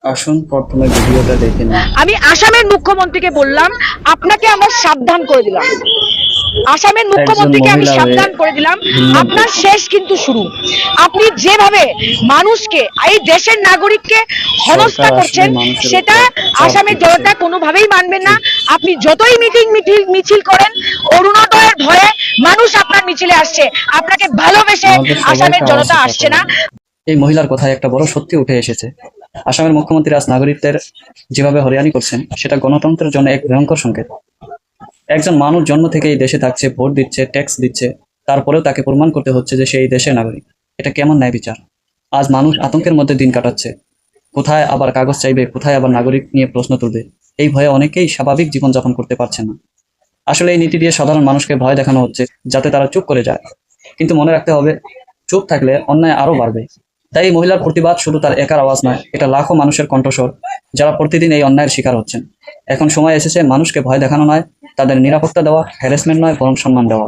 আসুন প্রথমে ভিডিওটা দেখে নিন। আমি আসামের মুখ্যমন্ত্রীকে বললাম, আপনাকে আমরা সাবধান করে দিলাম। আসামের একজন মুখ্যমন্ত্রীকে আমি মহিলা হয়ে সাবধান করে দিলাম, ভিন্ন আপনার শেষ কিন্তু শুরু। আপনি যেভাবে মানুষকে, এই দেশের নাগরিককে সরকার হেনস্থা আসলে করছেন, মানুষের সেটা উপর চাপ আসামের দিচ্ছে। জনতা কোনোভাবেই মানবে না। ঠিক আপনি যতই মিছিল করেন, অরুণোদয়ের ভয়ে মানুষ আপনার মিছিলে আসছে, আপনাকে ভালোবেসে আমাদের সবাইকে আসামের আওয়াজ জনতা উঠাতে আসছে না। হবে। এই মহিলার কথায় একটা বড় সত্যি উঠে এসেছে। আসামের মুখ্যমন্ত্রী আজ নাগরিকদের যেভাবে হয়রানি করছেন সেটা গণতন্ত্রের জন্য এক ভয়ঙ্কর সংকেত। একজন মানুষ জন্ম থেকে এই দেশে থাকছে, ভোট দিচ্ছে, ট্যাক্স দিচ্ছে, তারপরেও তাকে প্রমাণ করতে হচ্ছে যে সে এই দেশের নাগরিক। এটা কেমন ন্যায় বিচার? আজ মানুষ আতঙ্কের মধ্যে দিন কাটাচ্ছে। কোথায় আবার কাগজ চাইবে, কোথায় আবার নাগরিক নিয়ে প্রশ্ন তুলবে, এই ভয়ে অনেকেই স্বাভাবিক জীবনযাপন করতে পারছে না। আসলে এই নীতি দিয়ে সাধারণ মানুষকে ভয় দেখানো হচ্ছে যাতে তারা চুপ করে যায়। কিন্তু মনে রাখতে হবে, চুপ থাকলে অন্যায় আরো বাড়বে। তাই এই মহিলার প্রতিবাদ শুধু তার একার আওয়াজ নয়, এটা লাখো মানুষের কণ্ঠস্বর যারা প্রতিদিন এই অন্যায়ের শিকার হচ্ছেন। এখন সময় এসেছে মানুষকে ভয় দেখানো নয়, তাদের নিরাপত্তা দেওয়া, হ্যারাসমেন্ট নয় বরং সম্মান দেওয়া।